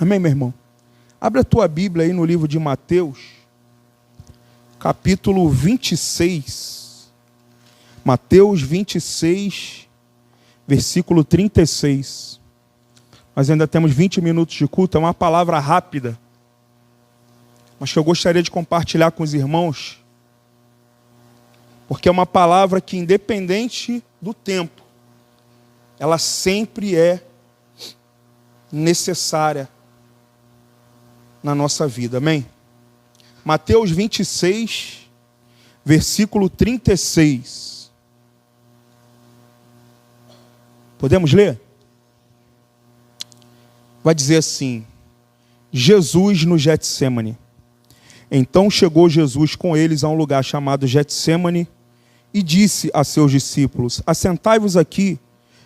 Amém, meu irmão? Abre a tua Bíblia aí no livro de Mateus, capítulo 26. Mateus 26, versículo 36. Nós ainda temos 20 minutos de culto, é uma palavra rápida, mas que eu gostaria de compartilhar com os irmãos, porque é uma palavra que, independente do tempo, ela sempre é necessária na nossa vida, amém? Mateus 26, versículo 36. Podemos ler? Vai dizer assim: Jesus no Getsêmani. Então chegou Jesus com eles a um lugar chamado Getsêmani e disse a seus discípulos: assentai-vos aqui,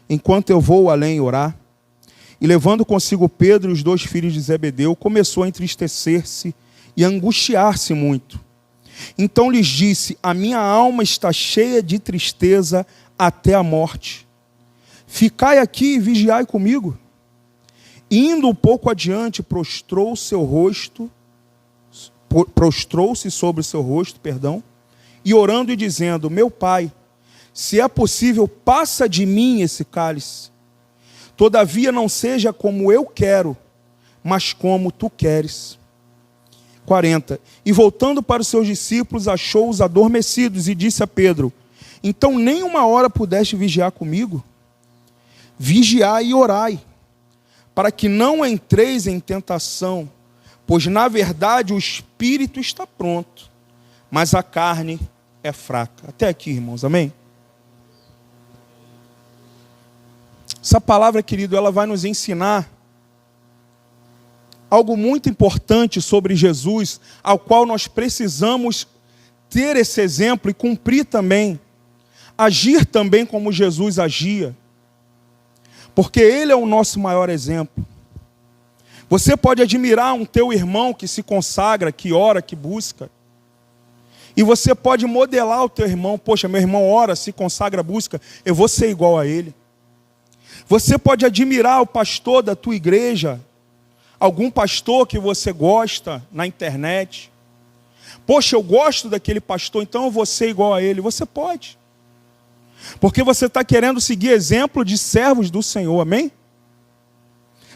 enquanto eu vou além orar. E levando consigo Pedro e os 2 filhos de Zebedeu, começou a entristecer-se e a angustiar-se muito. Então lhes disse: a minha alma está cheia de tristeza até a morte. Ficai aqui e vigiai comigo. Indo um pouco adiante, prostrou-se sobre o seu rosto, e orando e dizendo: meu Pai, se é possível, passa de mim esse cálice. Todavia não seja como eu quero, mas como tu queres. 40. E voltando para os seus discípulos, achou-os adormecidos e disse a Pedro: então nem uma hora pudeste vigiar comigo? Vigiai e orai, para que não entreis em tentação, pois na verdade o espírito está pronto, mas a carne é fraca. Até aqui, irmãos, amém? Essa palavra, querido, ela vai nos ensinar algo muito importante sobre Jesus, ao qual nós precisamos ter esse exemplo e cumprir também, agir também como Jesus agia, porque Ele é o nosso maior exemplo. Você pode admirar um teu irmão que se consagra, que ora, que busca, e você pode modelar o teu irmão: poxa, meu irmão ora, se consagra, busca, eu vou ser igual a ele. Você pode admirar o pastor da tua igreja, algum pastor que você gosta na internet. Poxa, eu gosto daquele pastor, então eu vou ser igual a ele. Você pode, porque você está querendo seguir exemplo de servos do Senhor, amém?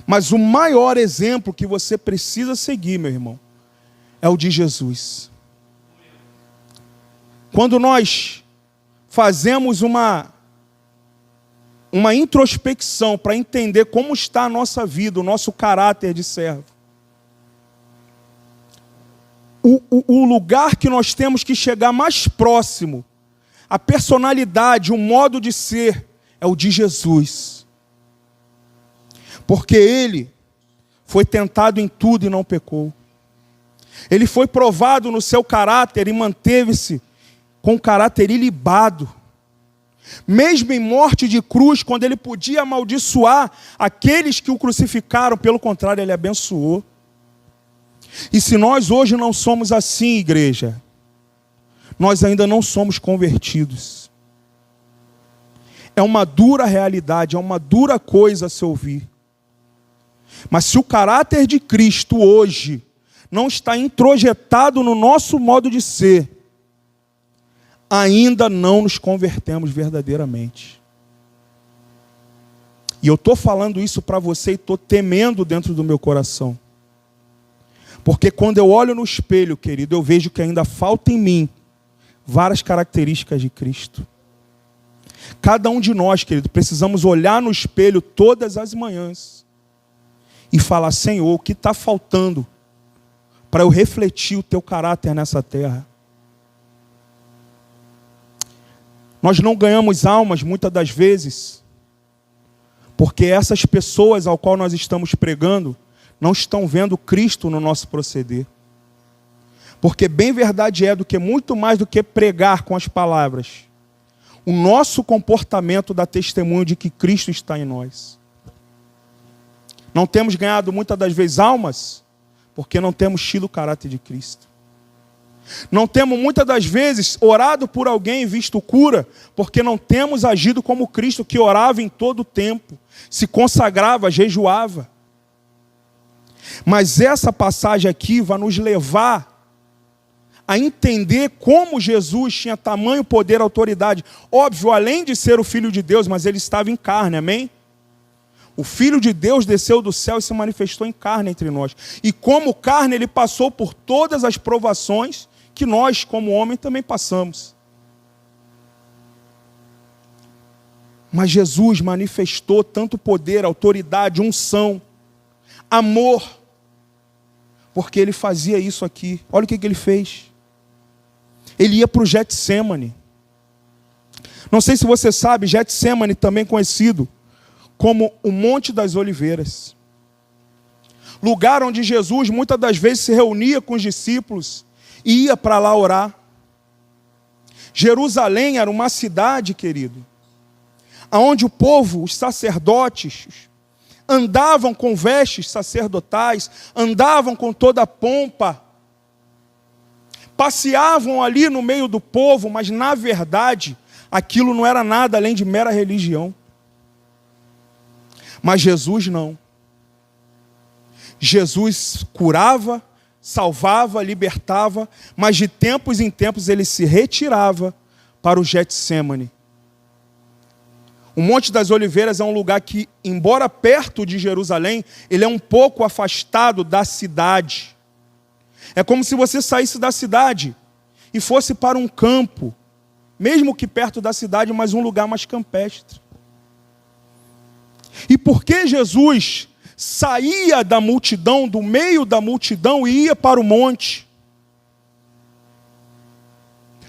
Mas o maior exemplo que você precisa seguir, meu irmão, é o de Jesus. Quando nós fazemos uma introspecção para entender como está a nossa vida, o nosso caráter de servo, o lugar que nós temos que chegar mais próximo, a personalidade, o modo de ser, é o de Jesus. Porque Ele foi tentado em tudo e não pecou. Ele foi provado no seu caráter e manteve-se com o caráter ilibado. Mesmo em morte de cruz, quando Ele podia amaldiçoar aqueles que o crucificaram, pelo contrário, Ele abençoou. E se nós hoje não somos assim, igreja, nós ainda não somos convertidos. É uma dura realidade, é uma dura coisa a se ouvir. Mas se o caráter de Cristo hoje não está introjetado no nosso modo de ser, ainda não nos convertemos verdadeiramente. E eu estou falando isso para você e estou temendo dentro do meu coração. Porque quando eu olho no espelho, querido, eu vejo que ainda falta em mim várias características de Cristo. Cada um de nós, querido, precisamos olhar no espelho todas as manhãs e falar: Senhor, o que está faltando para eu refletir o teu caráter nessa terra? Nós não ganhamos almas muitas das vezes porque essas pessoas ao qual nós estamos pregando não estão vendo Cristo no nosso proceder. Porque bem verdade é, do que muito mais do que pregar com as palavras, o nosso comportamento dá testemunho de que Cristo está em nós. Não temos ganhado muitas das vezes almas porque não temos tido o caráter de Cristo. Não temos muitas das vezes orado por alguém e visto cura, porque não temos agido como Cristo, que orava em todo o tempo, se consagrava, jejuava. Mas essa passagem aqui vai nos levar a entender como Jesus tinha tamanho poder e autoridade. Óbvio, além de ser o Filho de Deus, mas ele estava em carne, amém? O Filho de Deus desceu do céu e se manifestou em carne entre nós. E como carne, ele passou por todas as provações que nós, como homem, também passamos. Mas Jesus manifestou tanto poder, autoridade, unção, amor, porque ele fazia isso aqui. Olha o que ele fez. Ele ia para o Getsemane. Não sei se você sabe, Getsemane também conhecido como o Monte das Oliveiras. Lugar onde Jesus muitas das vezes se reunia com os discípulos e ia para lá orar. Jerusalém era uma cidade, querido, onde o povo, os sacerdotes, andavam com vestes sacerdotais, andavam com toda a pompa, passeavam ali no meio do povo, mas na verdade, aquilo não era nada além de mera religião. Mas Jesus não. Jesus curava, salvava, libertava, mas de tempos em tempos ele se retirava para o Getsemane. O Monte das Oliveiras é um lugar que, embora perto de Jerusalém, ele é um pouco afastado da cidade. É como se você saísse da cidade e fosse para um campo, mesmo que perto da cidade, mas um lugar mais campestre. E por que Jesus saía da multidão, do meio da multidão e ia para o monte?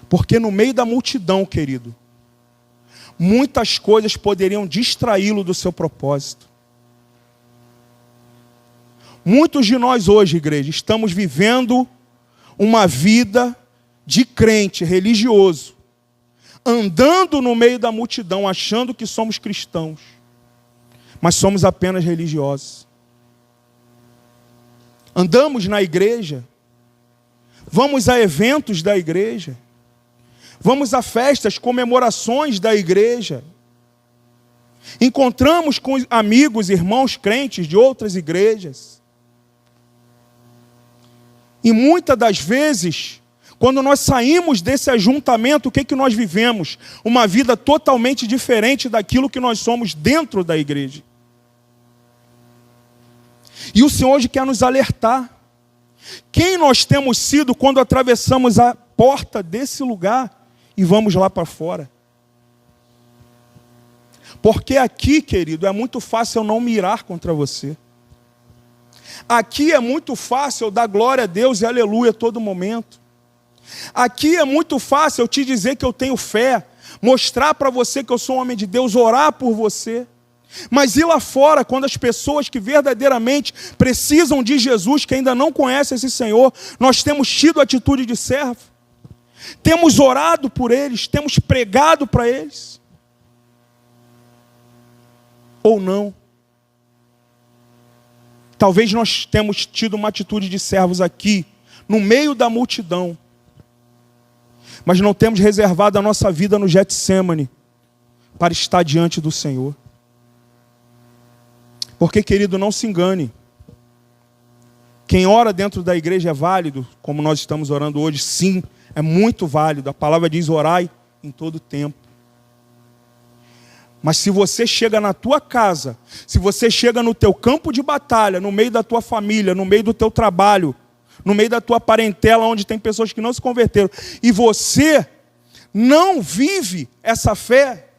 Porque no meio da multidão, querido, muitas coisas poderiam distraí-lo do seu propósito. Muitos de nós hoje, igreja, estamos vivendo uma vida de crente religioso, andando no meio da multidão, achando que somos cristãos, mas somos apenas religiosos. Andamos na igreja, vamos a eventos da igreja, vamos a festas, comemorações da igreja, encontramos com amigos, irmãos crentes de outras igrejas. E muitas das vezes, quando nós saímos desse ajuntamento, o que nós vivemos? Uma vida totalmente diferente daquilo que nós somos dentro da igreja. E o Senhor hoje quer nos alertar. Quem nós temos sido quando atravessamos a porta desse lugar e vamos lá para fora? Porque aqui, querido, é muito fácil eu não mirar contra você. Aqui é muito fácil eu dar glória a Deus e aleluia a todo momento. Aqui é muito fácil eu te dizer que eu tenho fé, mostrar para você que eu sou um homem de Deus, orar por você. Mas ir lá fora, quando as pessoas que verdadeiramente precisam de Jesus, que ainda não conhecem esse Senhor, nós temos tido atitude de servo, temos orado por eles, temos pregado para eles, ou não? Talvez nós temos tido uma atitude de servos aqui, no meio da multidão, mas não temos reservado a nossa vida no Getsemane para estar diante do Senhor. Porque, querido, não se engane. Quem ora dentro da igreja é válido, como nós estamos orando hoje, sim, é muito válido. A palavra diz: orai em todo tempo. Mas se você chega na tua casa, se você chega no teu campo de batalha, no meio da tua família, no meio do teu trabalho, no meio da tua parentela, onde tem pessoas que não se converteram, e você não vive essa fé,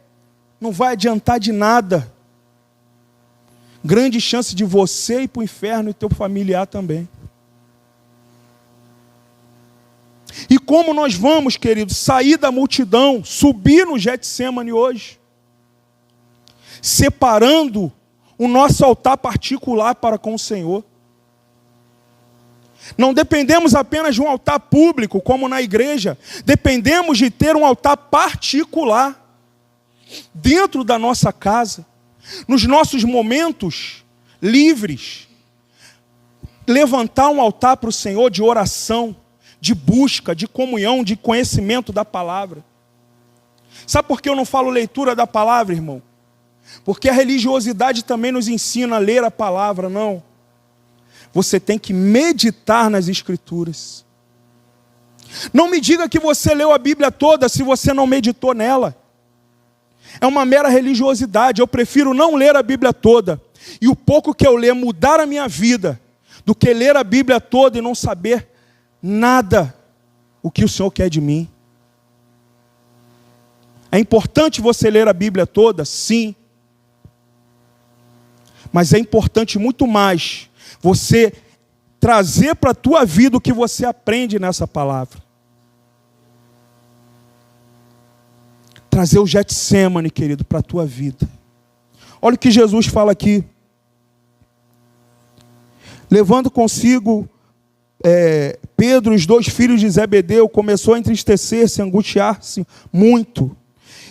não vai adiantar de nada. Grande chance de você ir para o inferno e teu familiar também. E como nós vamos, queridos, sair da multidão, subir no Getsemane hoje, separando o nosso altar particular para com o Senhor. Não dependemos apenas de um altar público, como na igreja, dependemos de ter um altar particular, dentro da nossa casa, nos nossos momentos livres, levantar um altar para o Senhor de oração, de busca, de comunhão, de conhecimento da palavra. Sabe por que eu não falo leitura da palavra, irmão? Porque a religiosidade também nos ensina a ler a palavra, não. Você tem que meditar nas Escrituras. Não me diga que você leu a Bíblia toda se você não meditou nela. É uma mera religiosidade. Eu prefiro não ler a Bíblia toda, e o pouco que eu ler mudar a minha vida, do que ler a Bíblia toda e não saber nada o que o Senhor quer de mim. É importante você ler a Bíblia toda? Sim. Mas é importante muito mais você trazer para a tua vida o que você aprende nessa palavra. Trazer o Getsemane, querido, para a tua vida. Olha o que Jesus fala aqui. Levando consigo Pedro e os 2 filhos de Zebedeu, começou a entristecer-se, a angustiar-se muito.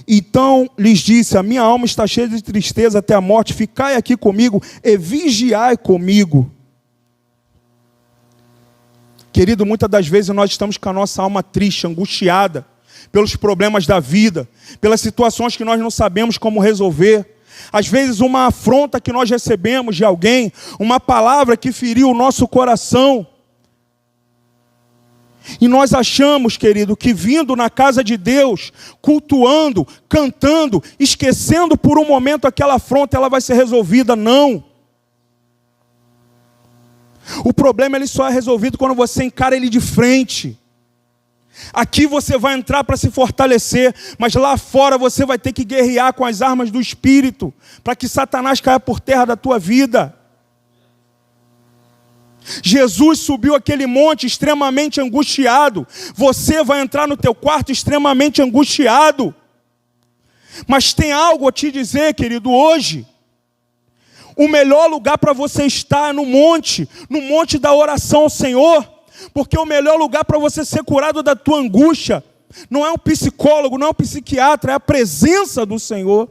Então lhes disse: a minha alma está cheia de tristeza até a morte, ficai aqui comigo e vigiai comigo. Querido, muitas das vezes nós estamos com a nossa alma triste, angustiada, pelos problemas da vida, pelas situações que nós não sabemos como resolver. Às vezes uma afronta que nós recebemos de alguém, uma palavra que feriu o nosso coração. E nós achamos, querido, que vindo na casa de Deus, cultuando, cantando, esquecendo por um momento aquela afronta, ela vai ser resolvida. Não. O problema ele só é resolvido quando você encara ele de frente. Aqui você vai entrar para se fortalecer, mas lá fora você vai ter que guerrear com as armas do Espírito, para que Satanás caia por terra da tua vida. Jesus subiu aquele monte extremamente angustiado. Você vai entrar no teu quarto extremamente angustiado. Mas tem algo a te dizer, querido, hoje. O melhor lugar para você estar é no monte da oração ao Senhor. Porque o melhor lugar para você ser curado da tua angústia não é um psicólogo, não é um psiquiatra, é a presença do Senhor.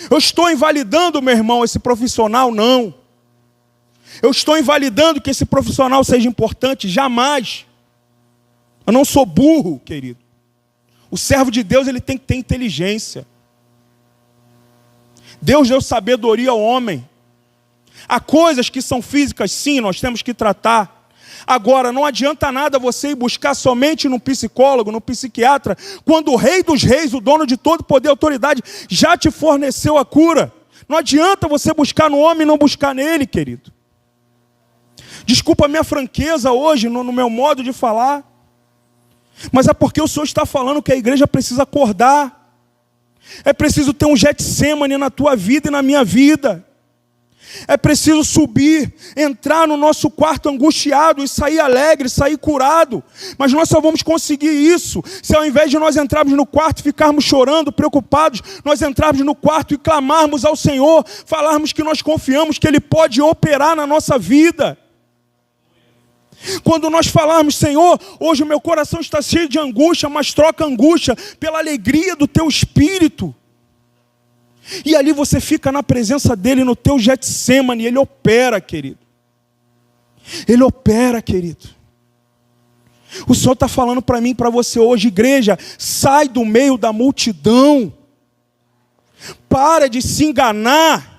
Eu estou invalidando, meu irmão, esse profissional? Não. Eu estou invalidando que esse profissional seja importante? Jamais. Eu não sou burro, querido. O servo de Deus ele tem que ter inteligência. Deus deu sabedoria ao homem. Há coisas que são físicas, sim, nós temos que tratar. Agora, não adianta nada você ir buscar somente no psicólogo, no psiquiatra, quando o Rei dos Reis, o dono de todo poder e autoridade, já te forneceu a cura. Não adianta você buscar no homem e não buscar nele, querido. Desculpa a minha franqueza hoje, no meu modo de falar, mas é porque o Senhor está falando que a igreja precisa acordar. É preciso ter um Getsemane na tua vida e na minha vida. É preciso subir, entrar no nosso quarto angustiado e sair alegre, sair curado. Mas nós só vamos conseguir isso se ao invés de nós entrarmos no quarto e ficarmos chorando, preocupados, nós entrarmos no quarto e clamarmos ao Senhor, falarmos que nós confiamos que Ele pode operar na nossa vida. Quando nós falarmos: Senhor, hoje o meu coração está cheio de angústia, mas troca a angústia pela alegria do teu Espírito. E ali você fica na presença dele, no teu Getsemane, ele opera, querido. Ele opera, querido. O Senhor está falando para mim e para você hoje: igreja, sai do meio da multidão. Para de se enganar.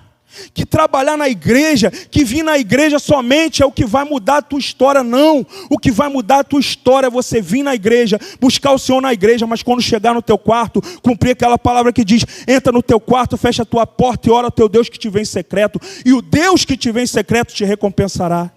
Que trabalhar na igreja, que vir na igreja somente é o que vai mudar a tua história. Não, o que vai mudar a tua história é você vir na igreja, buscar o Senhor na igreja, mas quando chegar no teu quarto, cumprir aquela palavra que diz: entra no teu quarto, fecha a tua porta e ora ao teu Deus que te vê em secreto, e o Deus que te vê em secreto te recompensará.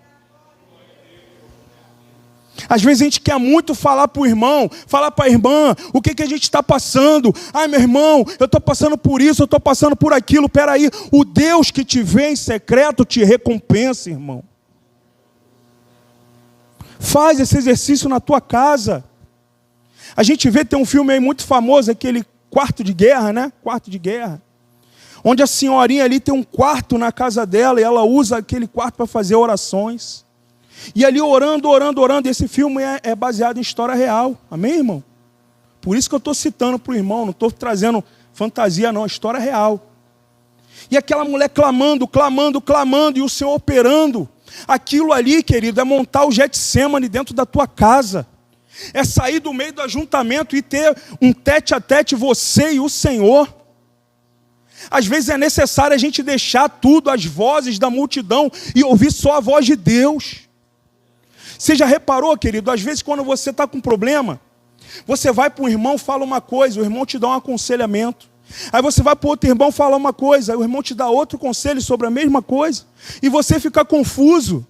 Às vezes a gente quer muito falar para o irmão, falar para a irmã, o que a gente está passando. Ai, meu irmão, eu estou passando por isso, eu estou passando por aquilo. Peraí, o Deus que te vê em secreto te recompensa, irmão. Faz esse exercício na tua casa. A gente vê, tem um filme aí muito famoso, aquele Quarto de Guerra, né? Quarto de Guerra. Onde a senhorinha ali tem um quarto na casa dela e ela usa aquele quarto para fazer orações. E ali orando. Esse filme é baseado em história real. Amém, irmão? Por isso que eu estou citando para o irmão. Não estou trazendo fantasia, não. É história real. E aquela mulher clamando. E o Senhor operando. Aquilo ali, querido, é montar o Getsemane dentro da tua casa. É sair do meio do ajuntamento e ter um tete a tete, você e o Senhor. Às vezes é necessário a gente deixar tudo, as vozes da multidão, e ouvir só a voz de Deus. Você já reparou, querido? Às vezes quando você está com problema, você vai para um irmão, fala uma coisa, o irmão te dá um aconselhamento. Aí você vai para outro irmão, fala uma coisa, aí o irmão te dá outro conselho sobre a mesma coisa. E você fica confuso.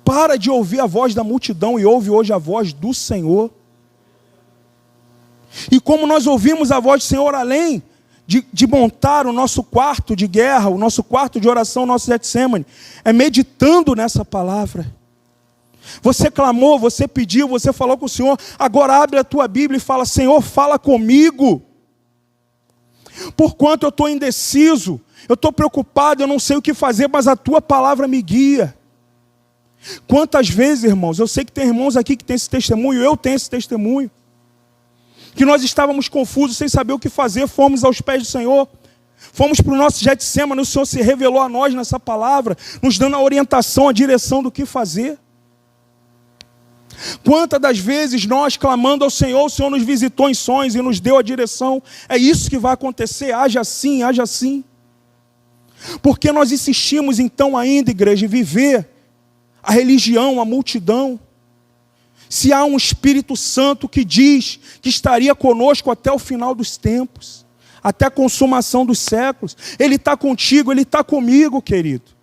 Para de ouvir a voz da multidão e ouve hoje a voz do Senhor. E como nós ouvimos a voz do Senhor, além de montar o nosso quarto de guerra, o nosso quarto de oração, o nosso Getsemane, é meditando nessa palavra. Você clamou, você pediu, você falou com o Senhor, agora abre a tua Bíblia e fala: Senhor, fala comigo. Porquanto eu estou indeciso, eu estou preocupado, eu não sei o que fazer, mas a tua palavra me guia. Quantas vezes, irmãos, eu sei que tem irmãos aqui que têm esse testemunho, eu tenho esse testemunho, que nós estávamos confusos, sem saber o que fazer, fomos aos pés do Senhor, fomos para o nosso Getsemane, o Senhor se revelou a nós nessa palavra, nos dando a orientação, a direção do que fazer. Quantas das vezes nós clamando ao Senhor, o Senhor nos visitou em sonhos e nos deu a direção. É isso que vai acontecer, haja assim, haja assim. Porque nós insistimos então ainda, igreja, em viver a religião, a multidão. Se há um Espírito Santo que diz que estaria conosco até o final dos tempos, até a consumação dos séculos, Ele está contigo, Ele está comigo, querido.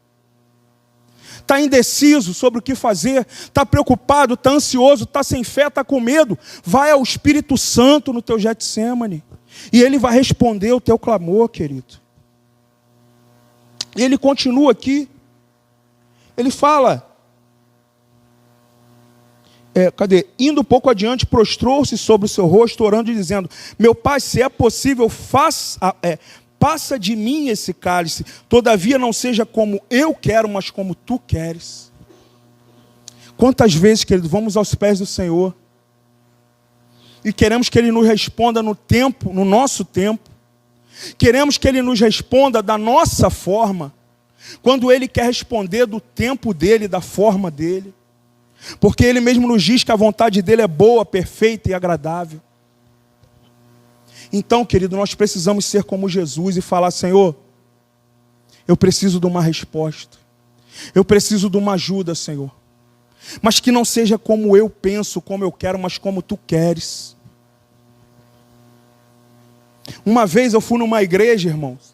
Está indeciso sobre o que fazer, está preocupado, está ansioso, está sem fé, está com medo, vai ao Espírito Santo no teu Getsemane, e Ele vai responder o teu clamor, querido. E Ele continua aqui, Ele fala... Indo um pouco adiante, prostrou-se sobre o seu rosto, orando e dizendo: meu Pai, se é possível, passa de mim esse cálice, todavia não seja como eu quero, mas como tu queres. Quantas vezes, querido, vamos aos pés do Senhor e queremos que Ele nos responda no tempo, no nosso tempo, queremos que Ele nos responda da nossa forma, quando Ele quer responder do tempo dEle, da forma dEle. Porque Ele mesmo nos diz que a vontade dEle é boa, perfeita e agradável. Então, querido, nós precisamos ser como Jesus e falar: Senhor, eu preciso de uma resposta. Eu preciso de uma ajuda, Senhor. Mas que não seja como eu penso, como eu quero, mas como Tu queres. Uma vez eu fui numa igreja, irmãos,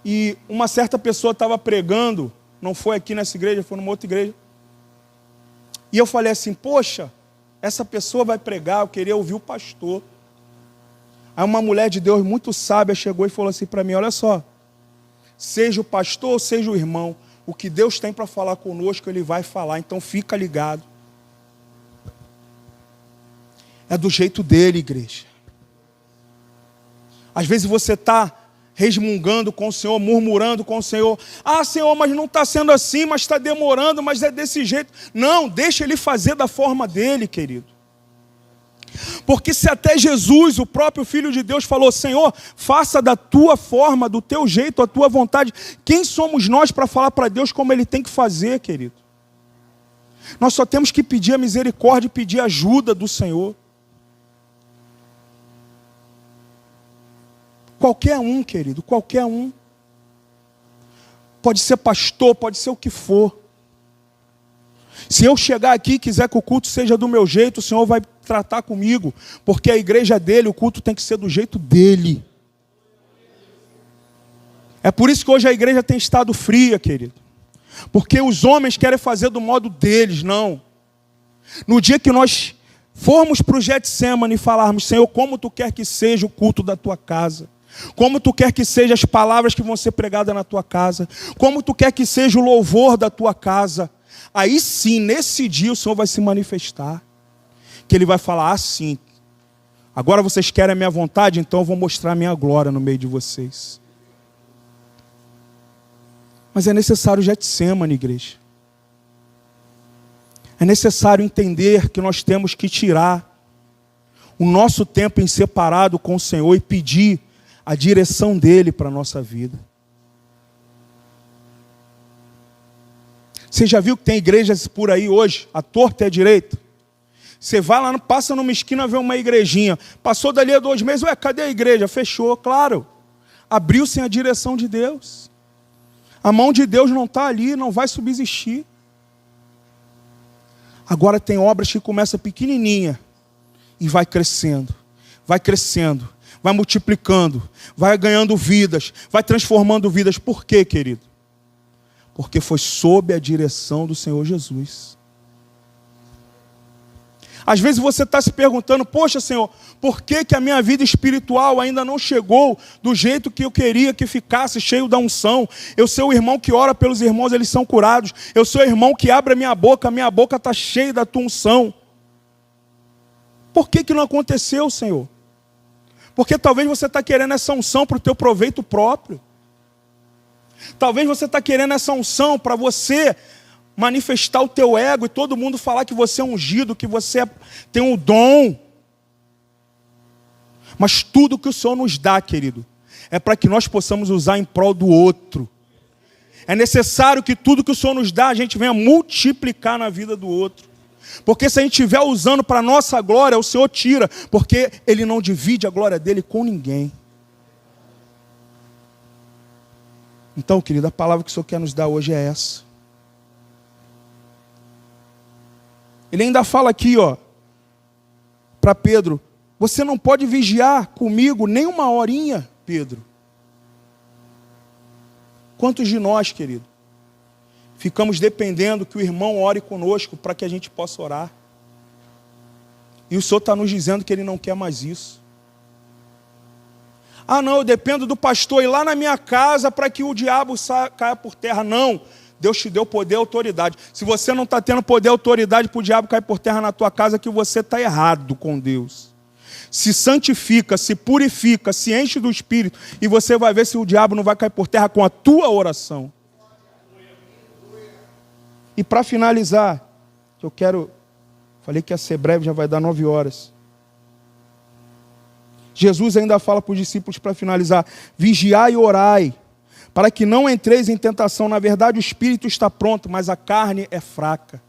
e uma certa pessoa estava pregando, não foi aqui nessa igreja, foi numa outra igreja. E eu falei assim: poxa, essa pessoa vai pregar, eu queria ouvir o pastor. Aí uma mulher de Deus muito sábia chegou e falou assim para mim: olha só, seja o pastor ou seja o irmão, o que Deus tem para falar conosco, Ele vai falar, então fica ligado. É do jeito dele, igreja. Às vezes você está resmungando com o Senhor, murmurando com o Senhor: ah, Senhor, mas não está sendo assim, mas está demorando, mas é desse jeito. Não, deixa Ele fazer da forma dele, querido. Porque se até Jesus, o próprio Filho de Deus, falou: Senhor, faça da tua forma, do teu jeito, a tua vontade, quem somos nós para falar para Deus como Ele tem que fazer, querido? Nós só temos que pedir a misericórdia e pedir a ajuda do Senhor. Qualquer um, querido, qualquer um. Pode ser pastor, pode ser o que for. Se eu chegar aqui e quiser que o culto seja do meu jeito, o Senhor vai tratar comigo, porque a igreja dele, o culto tem que ser do jeito dele. É por isso que hoje a igreja tem estado fria, querido. Porque os homens querem fazer do modo deles, não. No dia que nós formos para o Getsemane e falarmos: Senhor, como Tu quer que seja o culto da Tua casa? Como Tu quer que sejam as palavras que vão ser pregadas na Tua casa? Como Tu quer que seja o louvor da Tua casa? Aí sim, nesse dia o Senhor vai se manifestar. Que Ele vai falar assim: agora vocês querem a minha vontade, então eu vou mostrar a minha glória no meio de vocês. Mas é necessário Getsemane, igreja. É necessário entender que nós temos que tirar o nosso tempo em separado com o Senhor e pedir a direção dEle para a nossa vida. Você já viu que tem igrejas por aí hoje, à torta e à direita? Você vai lá, passa numa esquina, vê uma igrejinha. Passou dali a 2 meses, ué, cadê a igreja? Fechou, claro. Abriu sem a direção de Deus. A mão de Deus não está ali, não vai subsistir. Agora tem obras que começam pequenininha e vai crescendo, vai multiplicando, vai ganhando vidas, vai transformando vidas. Por quê, querido? Porque foi sob a direção do Senhor Jesus. Às vezes você está se perguntando, poxa, Senhor, por que a minha vida espiritual ainda não chegou do jeito que eu queria que ficasse, cheio da unção? Eu sou o irmão que ora pelos irmãos, eles são curados. Eu sou o irmão que abre a minha boca está cheia da tua unção. Por que não aconteceu, Senhor? Porque talvez você está querendo essa unção para o teu proveito próprio. Talvez você está querendo essa unção para você manifestar o teu ego e todo mundo falar que você é ungido, que você tem um dom. Mas tudo que o Senhor nos dá, querido, é para que nós possamos usar em prol do outro. É necessário que tudo que o Senhor nos dá, a gente venha multiplicar na vida do outro. Porque se a gente estiver usando para a nossa glória, o Senhor tira, porque Ele não divide a glória dEle com ninguém. Então, querido, a palavra que o Senhor quer nos dar hoje é essa. Ele ainda fala aqui, para Pedro, você não pode vigiar comigo nem uma horinha, Pedro. Quantos de nós, querido, ficamos dependendo que o irmão ore conosco para que a gente possa orar? E o Senhor está nos dizendo que Ele não quer mais isso. Ah, não, eu dependo do pastor ir lá na minha casa para que o diabo caia por terra. Não. Deus te deu poder e autoridade. Se você não está tendo poder e autoridade para o diabo cair por terra na tua casa, é que você está errado com Deus. Se santifica, se purifica, se enche do Espírito, e você vai ver se o diabo não vai cair por terra com a tua oração. E para finalizar, falei que ia ser breve, já vai dar 9 horas. Jesus ainda fala para os discípulos para finalizar: vigiai e orai, para que não entreis em tentação. Na verdade, o espírito está pronto, mas a carne é fraca.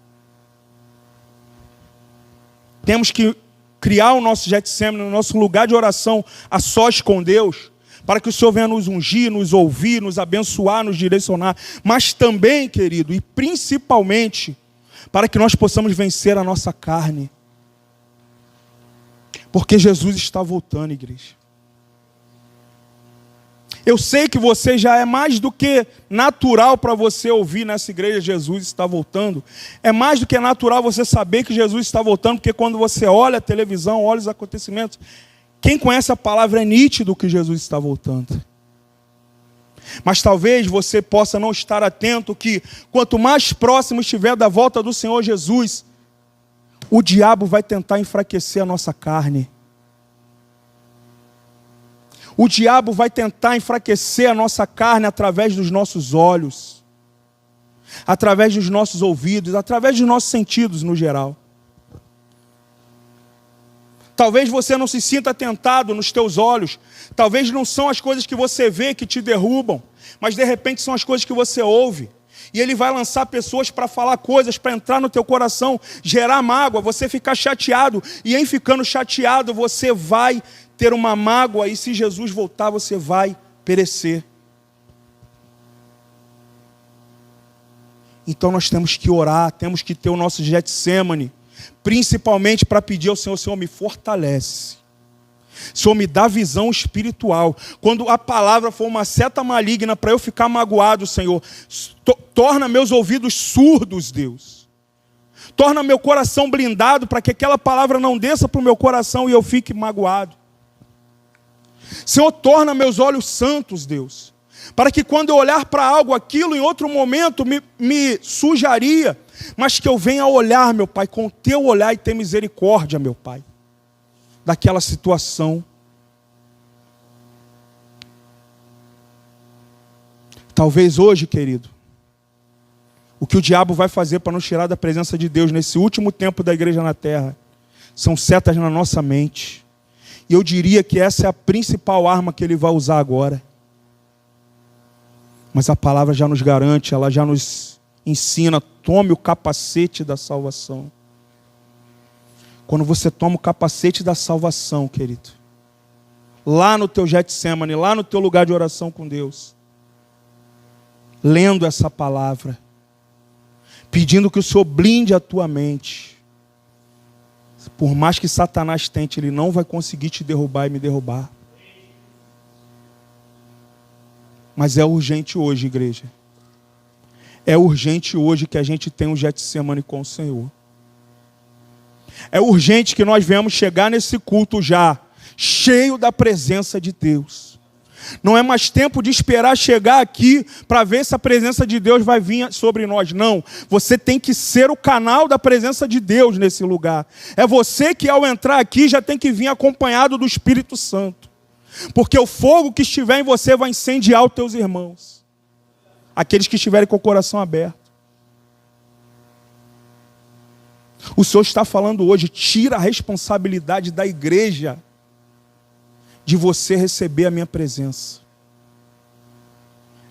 Temos que criar o nosso Getsemane, o nosso lugar de oração a sós com Deus, para que o Senhor venha nos ungir, nos ouvir, nos abençoar, nos direcionar. Mas também, querido, e principalmente, para que nós possamos vencer a nossa carne. Porque Jesus está voltando, igreja. Eu sei que você já é mais do que natural para você ouvir nessa igreja: Jesus está voltando. É mais do que natural você saber que Jesus está voltando, porque quando você olha a televisão, olha os acontecimentos, quem conhece a palavra é nítido que Jesus está voltando. Mas talvez você possa não estar atento que quanto mais próximo estiver da volta do Senhor Jesus, o diabo vai tentar enfraquecer a nossa carne. O diabo vai tentar enfraquecer a nossa carne através dos nossos olhos, através dos nossos ouvidos, através dos nossos sentidos no geral. Talvez você não se sinta tentado nos teus olhos, talvez não são as coisas que você vê que te derrubam, mas de repente são as coisas que você ouve. E ele vai lançar pessoas para falar coisas, para entrar no teu coração, gerar mágoa, você ficar chateado. E em ficando chateado, você vai ter uma mágoa, e se Jesus voltar, você vai perecer. Então nós temos que orar, temos que ter o nosso Getsemane, principalmente para pedir ao Senhor: Senhor, me fortalece. Senhor, me dá visão espiritual. Quando a palavra for uma seta maligna para eu ficar magoado, Senhor, torna meus ouvidos surdos, Deus. Torna meu coração blindado para que aquela palavra não desça para o meu coração e eu fique magoado. Senhor, torna meus olhos santos, Deus, para que quando eu olhar para algo, aquilo em outro momento me sujaria, mas que eu venha olhar, meu Pai, com o teu olhar e ter misericórdia, meu Pai, daquela situação. Talvez hoje, querido, o que o diabo vai fazer para nos tirar da presença de Deus nesse último tempo da igreja na terra são setas na nossa mente. E eu diria que essa é a principal arma que ele vai usar agora. Mas a palavra já nos garante, ela já nos ensina: tome o capacete da salvação. Quando você toma o capacete da salvação, querido, lá no teu Getsemane, lá no teu lugar de oração com Deus, lendo essa palavra, pedindo que o Senhor blinde a tua mente. Por mais que Satanás tente, ele não vai conseguir te derrubar e me derrubar. Mas é urgente hoje, igreja. É urgente hoje que a gente tenha um Getsemane com o Senhor. É urgente que nós venhamos chegar nesse culto já, cheio da presença de Deus. Não é mais tempo de esperar chegar aqui para ver se a presença de Deus vai vir sobre nós. Não, você tem que ser o canal da presença de Deus nesse lugar. É você que ao entrar aqui já tem que vir acompanhado do Espírito Santo. Porque o fogo que estiver em você vai incendiar os teus irmãos. Aqueles que estiverem com o coração aberto. O Senhor está falando hoje, tira a responsabilidade da igreja de você receber a minha presença.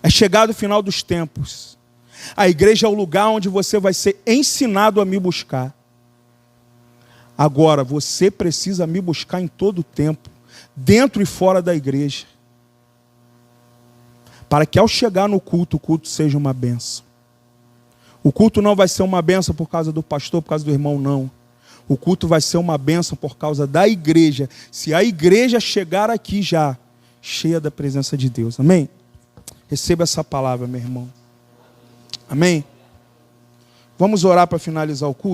É chegado o final dos tempos. A igreja é o lugar onde você vai ser ensinado a me buscar. Agora, você precisa me buscar em todo o tempo, dentro e fora da igreja, para que ao chegar no culto, o culto seja uma bênção. O culto não vai ser uma bênção por causa do pastor, por causa do irmão, não. O culto vai ser uma bênção por causa da igreja. Se a igreja chegar aqui já, cheia da presença de Deus. Amém? Receba essa palavra, meu irmão. Amém? Vamos orar para finalizar o culto?